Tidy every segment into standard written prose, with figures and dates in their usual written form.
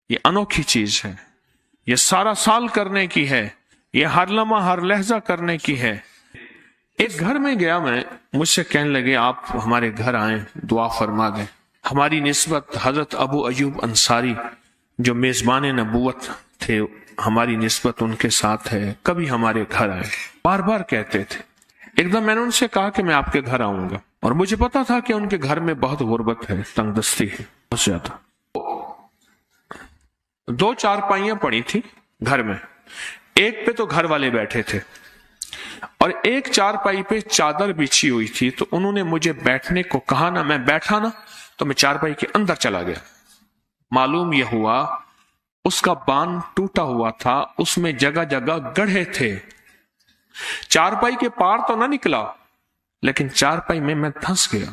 یہ انوکھی چیز ہے، یہ سارا سال کرنے کی ہے، یہ ہر لمحہ ہر لہجہ کرنے کی ہے۔ ایک گھر میں گیا میں، مجھ سے کہنے لگے آپ ہمارے گھر آئیں، دعا فرما دیں۔ ہماری نسبت حضرت ابو ایوب انصاری جو میزبان نبوت تھے، ہماری نسبت ان کے ساتھ ہے، کبھی ہمارے گھر آئے، بار بار کہتے تھے۔ ایک دم میں نے ان سے کہا کہ میں آپ کے گھر آؤں گا، اور مجھے پتا تھا کہ ان کے گھر میں بہت غربت ہے، تنگ دستی ہے بہت زیادہ۔ 2 چارپائیاں پڑی تھی گھر میں، ایک پہ تو گھر والے بیٹھے تھے اور ایک چارپائی پہ چادر بچھی ہوئی تھی، تو انہوں نے مجھے بیٹھنے کو کہا نا، میں بیٹھا نا تو میں چارپائی کے اندر چلا گیا۔ معلوم یہ ہوا اس کا بان ٹوٹا ہوا تھا، اس میں جگہ جگہ گڑھے تھے۔ چارپائی کے پار تو نہ نکلا، لیکن چارپائی میں دھنس گیا،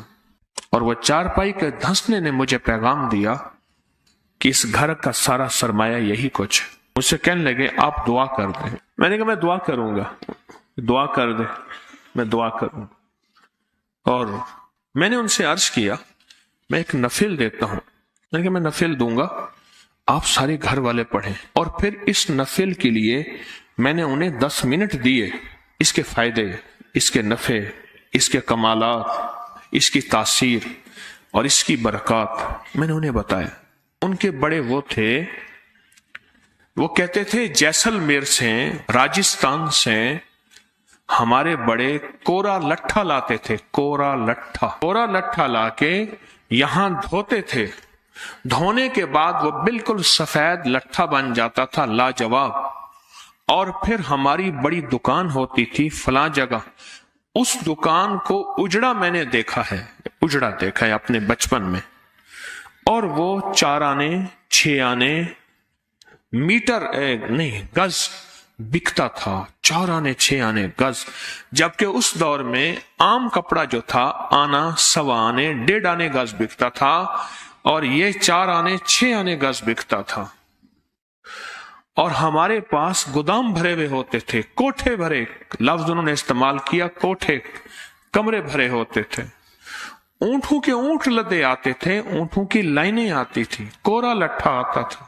اور وہ چارپائی کے دھنسنے نے مجھے پیغام دیا کہ اس گھر کا سارا سرمایہ یہی کچھ ہے۔ مجھ سے کہنے لگے آپ دعا کر دیں۔ میں نے کہا میں دعا کروں گا، دعا کر دیں، میں دعا کروں گا۔ اور میں نے ان سے عرض کیا میں ایک نفل دیتا ہوں، میں نے کہا میں نفل دوں گا، آپ سارے گھر والے پڑھیں، اور پھر اس نفل کے لیے میں نے انہیں 10 منٹ دیے، اس کے فائدے، اس کے نفع، اس کے کمالات، اس کی تاثیر اور اس کی برکات میں نے انہیں بتایا۔ ان کے بڑے وہ تھے، وہ کہتے تھے جیسلمیر سے، راجستھان سے ہمارے بڑے کورا لٹھا لاتے تھے، کورا لٹھا لا کے یہاں دھوتے تھے، دھونے کے بعد وہ بالکل سفید لٹھا بن جاتا تھا، لاجواب۔ اور پھر ہماری بڑی دکان ہوتی تھی فلاں جگہ، اس دکان کو اجڑا میں نے دیکھا ہے، اجڑا دیکھا ہے اپنے بچپن میں، اور وہ 4 آنے 6 آنے میٹر نہیں گز بکتا تھا، 4 آنے 6 آنے گز، جبکہ اس دور میں عام کپڑا جو تھا آنا 1.25 آنے 1.5 آنے گز بکتا تھا، اور یہ 4 آنے 6 آنے گز بکتا تھا۔ اور ہمارے پاس گودام بھرے ہوئے ہوتے تھے، کوٹھے بھرے، لفظ انہوں نے استعمال کیا کوٹھے، کمرے بھرے ہوتے تھے، اونٹوں کے اونٹ لدے آتے تھے، اونٹوں کی لائنیں آتی تھی، کورا لٹھا آتا تھا۔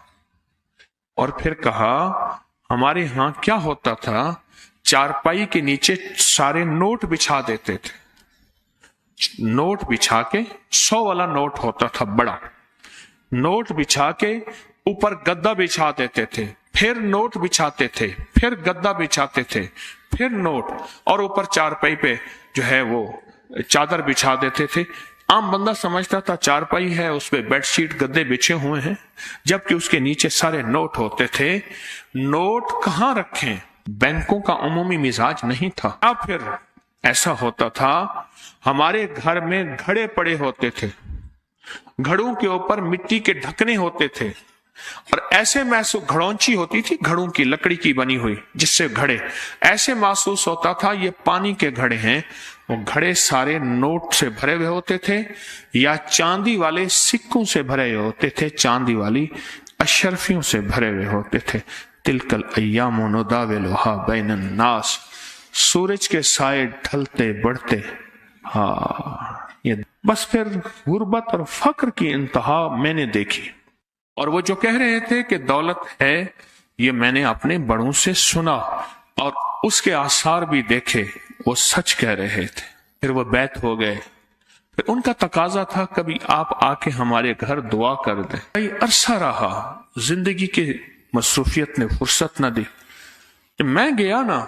اور پھر کہا ہمارے ہاں کیا ہوتا تھا، چارپائی کے نیچے سارے نوٹ بچھا دیتے تھے، نوٹ بچھا کے 100 والا نوٹ ہوتا تھا بڑا، نوٹ بچھا کے اوپر گدا بچھا دیتے تھے، پھر نوٹ بچھاتے تھے، پھر گدا بچھاتے تھے، پھر نوٹ، اور اوپر چارپائی پہ جو ہے وہ چادر بچھا دیتے تھے۔ عام بندہ سمجھتا تھا چارپائی ہے، اس پہ بیڈ شیٹ گدے بچھے ہوئے ہیں، جبکہ اس کے نیچے سارے نوٹ ہوتے تھے۔ نوٹ کہاں رکھیں، بینکوں کا عمومی مزاج نہیں تھا۔ پھر ایسا ہوتا تھا ہمارے گھر میں گھڑے پڑے ہوتے تھے، گھڑوں کے اوپر مٹی کے ڈھکنے ہوتے تھے، اور ایسے محسوس گھڑونچی ہوتی تھی، گھڑوں کی لکڑی کی بنی ہوئی، جس سے گھڑے ایسے محسوس ہوتا تھا یہ پانی کے گھڑے ہیں۔ وہ گھڑے سارے نوٹ سے بھرے ہوئے ہوتے تھے یا چاندی والے سکوں سے بھرے ہوئے ہوتے تھے، چاندی والی اشرفیوں سے بھرے ہوئے ہوتے تھے۔ تلک الایام نداولھا بین الناس، سورج کے سائے ڈھلتے بڑھتے۔ یہ بس پھر غربت اور فقر کی انتہا میں نے دیکھی، اور وہ جو کہہ رہے تھے کہ دولت ہے، یہ میں نے اپنے بڑوں سے سنا اور اس کے آثار بھی دیکھے، وہ سچ کہہ رہے تھے۔ پھر وہ بیت ہو گئے، پھر ان کا تقاضا تھا کبھی آپ آ کے ہمارے گھر دعا کر دیں۔ کئی عرصہ رہا، زندگی کی مصروفیت نے فرصت نہ دی۔ جب میں گیا نا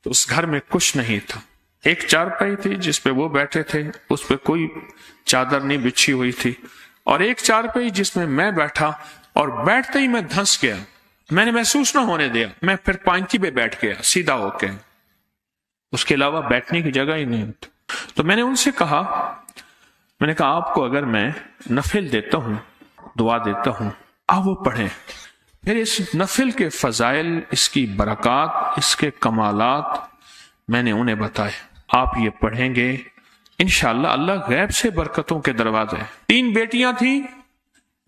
تو اس گھر میں کچھ نہیں تھا، ایک چارپائی تھی جس پہ وہ بیٹھے تھے، اس پہ کوئی چادر نہیں بچھی ہوئی تھی، اور ایک چارپائی جس میں میں بیٹھا، اور بیٹھتے ہی میں دھنس گیا، میں نے محسوس نہ ہونے دیا، میں پھر پائنتی پہ بیٹھ گیا سیدھا ہو کے، اس کے علاوہ بیٹھنے کی جگہ ہی نہیں تھی۔ تو میں نے ان سے کہا، میں نے کہا آپ کو اگر میں نفل دیتا ہوں، دعا دیتا ہوں، آپ وہ پڑھیں، پھر اس نفل کے فضائل، اس کی برکات، اس کے کمالات میں نے انہیں بتائے۔ آپ یہ پڑھیں گے انشاءاللہ اللہ غیب سے برکتوں کے دروازے۔ 3 بیٹیاں تھیں،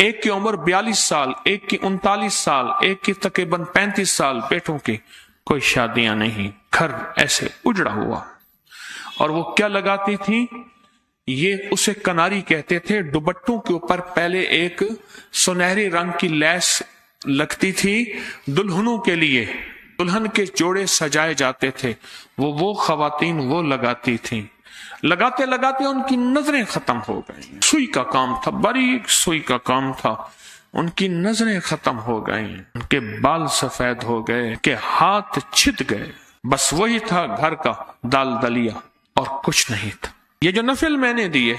ایک کی عمر 42 سال، ایک کی 39 سال، ایک کی تقریباً 35 سال، بیٹوں کی کوئی شادیاں نہیں، گھر ایسے اجڑا ہوا۔ اور وہ کیا لگاتی تھیں، یہ اسے کناری کہتے تھے، دوپٹوں کے اوپر پہلے ایک سنہری رنگ کی لیس लगती थी दुल्हनों के लिए, दुल्हन के जोड़े सजाए जाते थे, वो खवातीन वो लगाती थीं। लगाते लगाते उनकी नजरें खत्म हो गई। सुई का काम था, बारीक सुई का काम था, उनकी नजरें खत्म हो गई, उनके बाल सफेद हो गए, उनके हाथ छिद गए। बस वही था घर का दाल दलिया और कुछ नहीं था। ये जो नफिल मैंने दिए,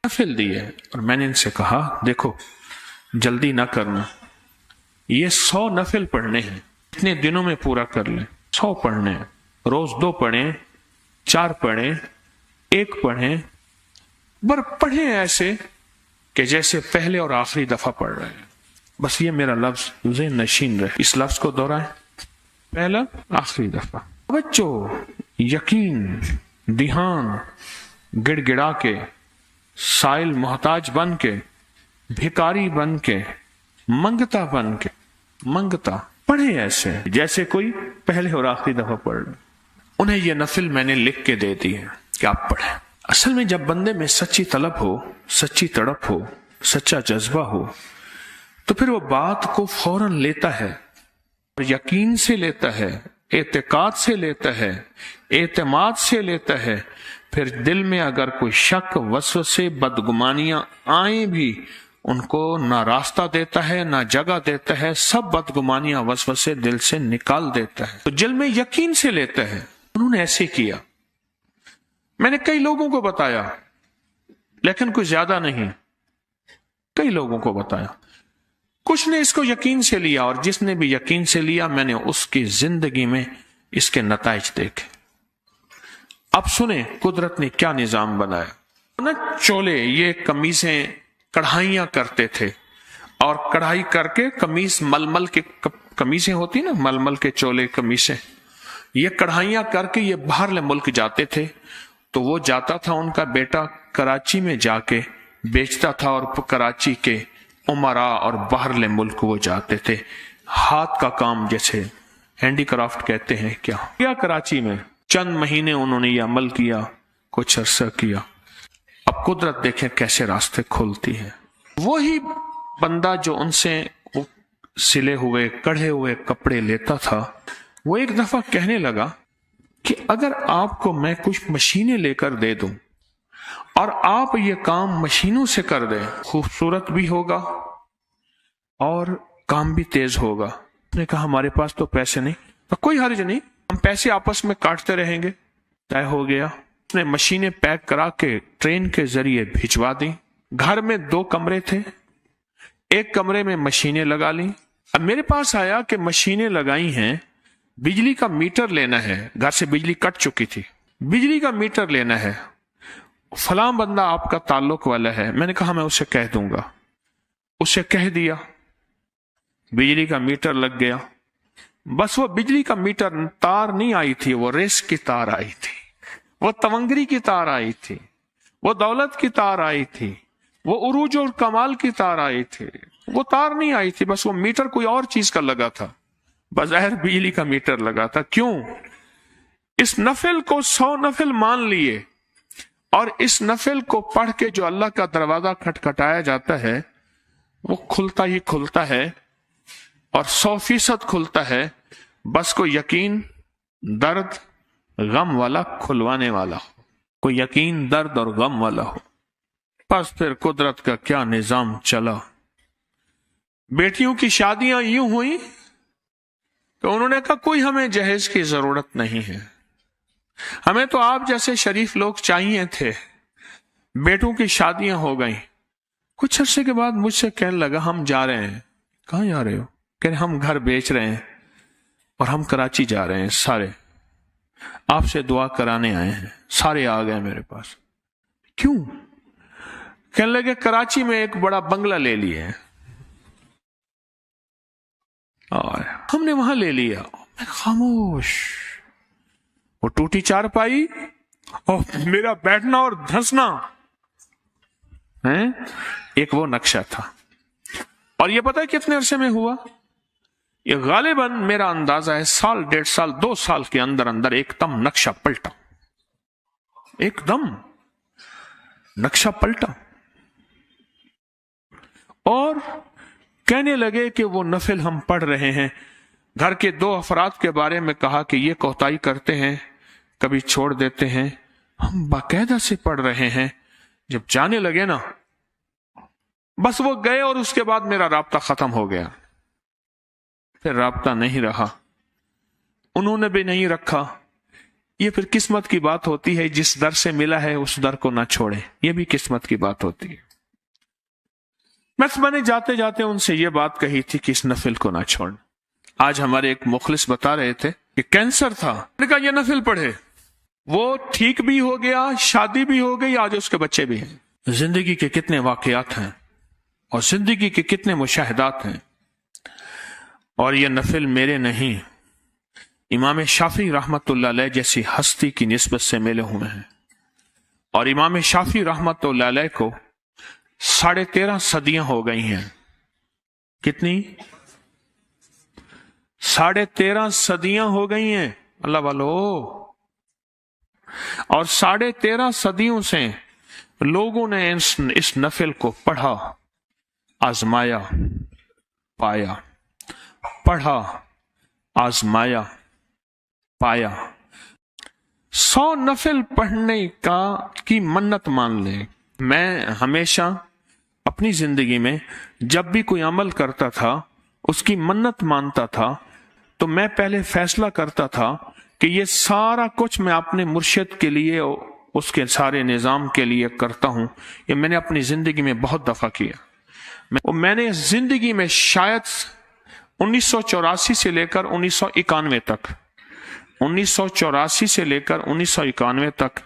नफिल दिए, और मैंने इनसे कहा देखो जल्दी ना करना, ये 100 नफिल पढ़ने हैं, इतने दिनों में पूरा कर लें। 100 पढ़ने हैं, रोज 2 पढ़ें, 4 पढ़ें, 1 पढ़ें, पर पढ़ें ऐसे कि जैसे पहले और आखिरी दफा पढ़ रहे हैं। बस ये मेरा लफ्ज ज़हन नशीन रहे, इस लफ्ज को दोहराएं, पहला आखिरी दफा। बच्चों यकीन, ध्यान, गिड़गिड़ा के, साइल मोहताज बन के, भिकारी बन के, मंगता बन के, मंगता पढ़े ऐसे जैसे कोई पहले और आखिरी दफा पढ़ ले। उन्हें यह नफिल मैंने लिख के दे दी है कि आप पढ़ें। असल में जब बंदे में सच्ची तलब हो, सच्ची तड़प हो, सच्चा जज्बा हो, तो फिर वो बात को फौरन लेता है, यकीन से लेता है, एतकाद से लेता है, एतमाद से लेता है। फिर दिल में अगर कोई शक, वसवसे, बदगुमानियां आए भी उनको ना रास्ता देता है, ना जगह देता है, सब बदगुमानियां वसवसे दिल से निकाल देता है। तो दिल में यकीन से लेता है। उन्होंने ऐसे किया। मैंने कई लोगों को बताया, लेकिन कुछ ज्यादा नहीं, कई लोगों को बताया। कुछ ने इसको यकीन से लिया, और जिसने भी यकीन से लिया मैंने उसकी जिंदगी में इसके नताइज देखे। अब सुने कुदरत ने क्या निजाम बनाया ना। चोले, ये कमीजें कढ़ाइयां करते थे, और कढ़ाई करके कमीज, मलमल के कमीजें होती ना, मलमल के चोले कमीजें, ये कढ़ाइयां करके ये बाहरले मुल्क जाते थे। तो वो जाता था, उनका बेटा कराची में जाके बेचता था, और कराची के उमरा और बाहरले मुल्क वो जाते थे। हाथ का काम, जैसे हैंडीक्राफ्ट कहते हैं, क्या कराची में चंद महीने उन्होंने ये अमल किया, कुछ अरसा किया। अब कुदरत देखें कैसे रास्ते खोलती है। वही बंदा जो उनसे सिले हुए, कढ़े हुए कपड़े लेता था, वो एक दफा कहने लगा कि अगर आपको मैं कुछ मशीनें लेकर दे दूं और आप ये काम मशीनों से कर दें, खूबसूरत भी होगा और काम भी तेज होगा। उसने कहा हमारे पास तो पैसे नहीं। तो कोई हर्ज नहीं, हम पैसे आपस में काटते रहेंगे। तय हो गया। उसने मशीनें पैक करा के ट्रेन के जरिए भिजवा दी। घर में 2 कमरे थे, एक कमरे में मशीनें लगा ली। अब मेरे पास आया कि मशीनें लगाई हैं, बिजली का मीटर लेना है, घर से बिजली कट चुकी थी, बिजली का मीटर लेना है, फलां बंदा आपका ताल्लुक वाला है। मैंने कहा मैं उसे कह दूंगा। उसे कह दिया, बिजली का मीटर लग गया। बस वो बिजली का मीटर तार नहीं आई थी, वो रेस की तार आई थी, वो तवंगरी की तार आई थी, वो दौलत की तार आई थी, वो उरूज और कमाल की तार आई थी। वो तार नहीं आई थी, बस वो मीटर कोई और चीज का लगा था, बज़ाहिर बिजली का मीटर लगा था। क्यों? इस नफिल को 100 नफिल मान लिए, और इस नफिल को पढ़ के जो अल्लाह का दरवाजा खटखटाया जाता है वो खुलता ही खुलता है, और 100% खुलता है। बस कोई यकीन, दर्द, गम वाला खुलवाने वाला हो, कोई यकीन, दर्द और गम वाला हो। बस फिर कुदरत का क्या निजाम चला। बेटियों की शादियां यूं हुई तो उन्होंने कहा कोई हमें जहेज की जरूरत नहीं है, हमें तो आप जैसे शरीफ लोग चाहिए थे। बेटों की शादियां हो गई। कुछ अरसे के बाद मुझसे कहने लगा हम जा रहे हैं। कहाँ जा रहे हो? कह रहे हम घर बेच रहे हैं और हम कराची जा रहे हैं, सारे आपसे दुआ कराने आए हैं। सारे आ गए मेरे पास। क्यों? कहने लगे कराची में एक बड़ा बंगला ले लिए हैं और हमने वहां ले लिया। मैं खामोश। वो टूटी चारपाई और मेरा बैठना और धंसना है, एक वो नक्शा था। और ये पता है कितने अरसे में हुआ? ये गालिबन मेरा अंदाजा है 1 साल, 1.5 साल, 2 साल के अंदर अंदर एकदम नक्शा पलटा, एकदम नक्शा पलटा। और कहने लगे कि वो नफिल हम पढ़ रहे हैं। घर के 2 अफराद के बारे में कहा कि ये कोताही करते हैं, कभी छोड़ देते हैं, हम बाकायदा से पढ़ रहे हैं। जब जाने लगे ना, बस वो गए और उसके बाद मेरा राब्ता खत्म हो गया। फिर राब्ता नहीं रहा, उन्होंने भी नहीं रखा। ये फिर किस्मत की बात होती है, जिस दर से मिला है उस दर को ना छोड़े, ये भी किस्मत की बात होती है। मैंने जाते जाते उनसे ये बात कही थी कि इस नफिल को ना छोड़। आज हमारे एक मुखलिस बता रहे थे कि कैंसर था, मैंने कहा ये नफिल पढ़े, वो ठीक भी हो गया, शादी भी हो गई, आज उसके बच्चे भी हैं। जिंदगी के कितने वाकयात हैं और जिंदगी के कितने मुशाहिदात हैं। और ये नफिल मेरे नहीं, इमाम शाफी रहमतुल्लाह अलैह जैसी हस्ती की निस्बत से मिले हुए हैं। और इमाम शाफी रहमतुल्लाह अलैह को 13.5 सदियां हो गई हैं। कितनी? 13.5 सदियां हो गई हैं अल्लाह वालो। और 13.5 सदियों से लोगों ने इस नफिल को पढ़ा, आजमाया, पाया, पढ़ा, आजमाया, पाया। 100 नफिल पढ़ने की मन्नत मान ले। मैं हमेशा अपनी जिंदगी में जब भी कोई अमल करता था, उसकी मन्नत मानता था, तो मैं पहले फैसला करता था कि ये सारा कुछ मैं अपने मुर्शिद के लिए, उसके सारे निजाम के लिए करता हूं। ये मैंने अपनी जिंदगी में बहुत दफा किया। मैंने जिंदगी में शायद 1984 से लेकर 1991 तक, 1984 से लेकर 1991 तक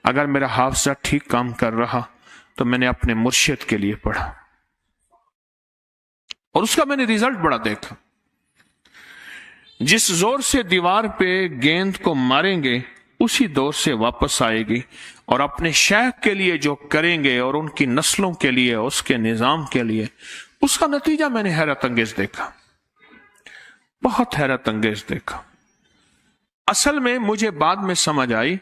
अगर मेरा हाफजा ठीक काम कर रहा तो मैंने अपने मुर्शिद के लिए पढ़ा और उसका मैंने रिजल्ट बड़ा देखा। जिस जोर से दीवार पे गेंद को मारेंगे उसी दौर से वापस आएगी। और अपने शेख के लिए जो करेंगे और उनकी नस्लों के लिए, उसके निजाम के लिए, उसका नतीजा मैंने हैरत अंगेज देखा, बहुत हैरत अंगेज देखा। असल में मुझे बाद में समझ आई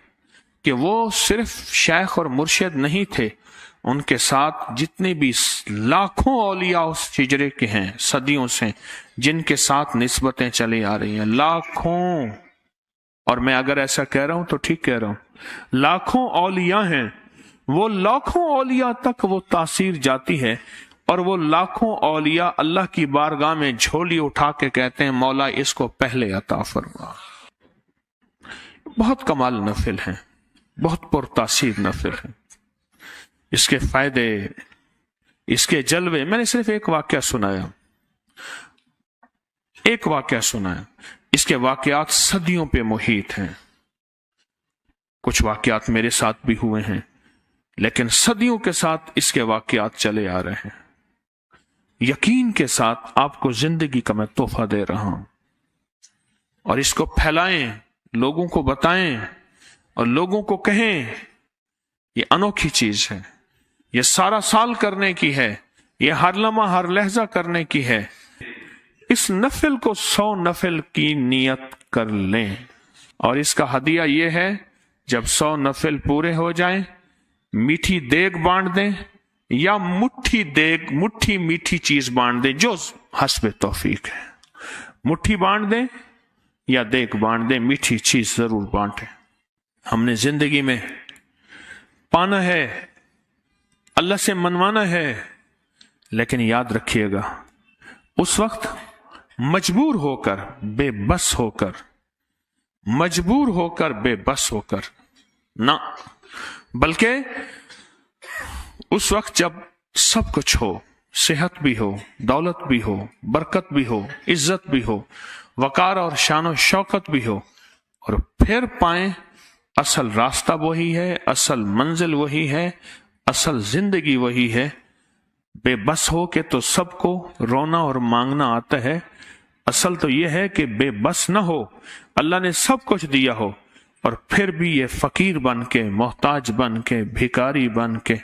कि वो सिर्फ शेख और मुर्शिद नहीं थे, उनके साथ जितने भी लाखों औलिया उस हिजरे के हैं सदियों से, जिनके साथ निस्बतें चली आ रही हैं, लाखों। और मैं अगर ऐसा कह रहा हूं तो ठीक कह रहा हूं, लाखों औलिया हैं। वो लाखों औलिया तक वो तासीर जाती है और वो लाखों औलिया अल्लाह की बारगाह में झोली उठा के कहते हैं, मौला इसको पहले अता फरमा। बहुत कमाल नफिल हैं, बहुत पुरतासीर नफिल हैं। इसके फायदे, इसके जलवे, मैंने सिर्फ एक वाकया सुनाया, एक वाकया सुनाया। इसके वाकयात सदियों पे मुहित हैं। कुछ वाकयात मेरे साथ भी हुए हैं, लेकिन सदियों के साथ इसके वाकयात चले आ रहे हैं। यकीन के साथ आपको जिंदगी का मैं तोहफा दे रहा हूं और इसको फैलाएं, लोगों को बताएं और लोगों को कहें ये अनोखी चीज है, ये सारा साल करने की है, ये हर लम्हा हर लहजा करने की है। इस नफिल को 100 नफिल की नियत कर लें और इसका हदिया ये है, जब 100 नफिल पूरे हो जाएं, मीठी देग बांट दें या मुट्ठी देग, मुट्ठी मीठी चीज बांट दें, जो हस्बे तौफीक है। मुट्ठी बांट दें या देग बांट दें, मीठी चीज जरूर बांटें। हमने जिंदगी में पाना है, अल्लाह से मनवाना है, लेकिन याद रखिएगा उस वक्त मजबूर होकर, बेबस होकर, मजबूर होकर, बेबस होकर ना, बल्कि उस वक्त जब सब कुछ हो, सेहत भी हो, दौलत भी हो, बरकत भी हो, इज्जत भी हो, वकार और शान शौकत भी हो, और फिर पाएं असल रास्ता वही है, असल मंजिल वही है, असल जिंदगी वही है। बेबस हो के तो सबको रोना और मांगना आता है। असल तो यह है कि बेबस न हो, अल्लाह ने सब कुछ दिया हो और फिर भी ये फकीर बन के, मोहताज बन के, भिखारी बन के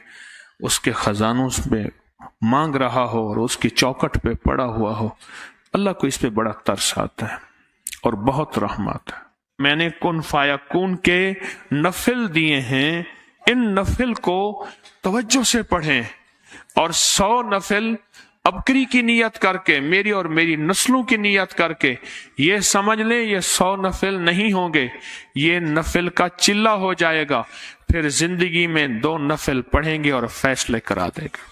उसके खजानों पे मांग रहा हो और उसकी चौखट पे पड़ा हुआ हो। अल्लाह को इस पे बड़ा तरस आता है और बहुत रहमत है। मैंने कुन फाया कुन के नफिल दिए हैं, इन नफिल को तवज्जो से पढ़ें और 100 नफिल अबकरी की नियत करके, मेरी और मेरी नस्लों की नियत करके ये समझ लें ये 100 नफिल नहीं होंगे, ये नफिल का चिल्ला हो जाएगा, फिर जिंदगी में 2 नफिल पढ़ेंगे और फैसले करा देगा।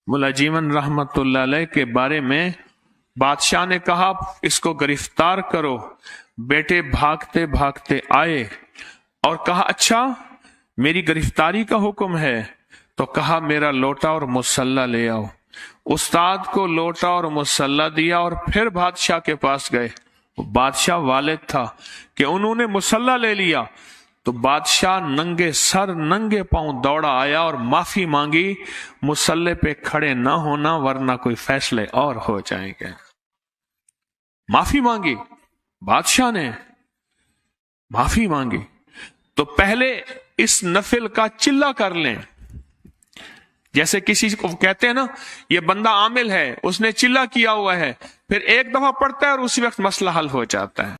मुल्ला जीवन रहमतुल्लाह अलैह के बारे में बादशाह ने कहा इसको गिरफ्तार करो। बेटे भागते भागते आए और कहा अच्छा मेरी गिरफ्तारी का हुक्म है? तो कहा मेरा लोटा और मुसल्ला ले आओ। उस्ताद को लोटा और मुसल्ला दिया और फिर बादशाह के पास गए। बादशाह वालिद था कि उन्होंने मुसल्ला ले लिया तो बादशाह नंगे सर नंगे पांव दौड़ा आया और माफी मांगी, मुसल्ले पे खड़े ना होना वरना कोई फैसले और हो जाएंगे। माफी मांगी, बादशाह ने माफी मांगी। तो पहले इस नफिल का चिल्ला कर लें। जैसे किसी को कहते हैं ना ये बंदा आमिल है, उसने चिल्ला किया हुआ है, फिर एक दफा पढ़ता है और उसी वक्त मसला हल हो जाता है।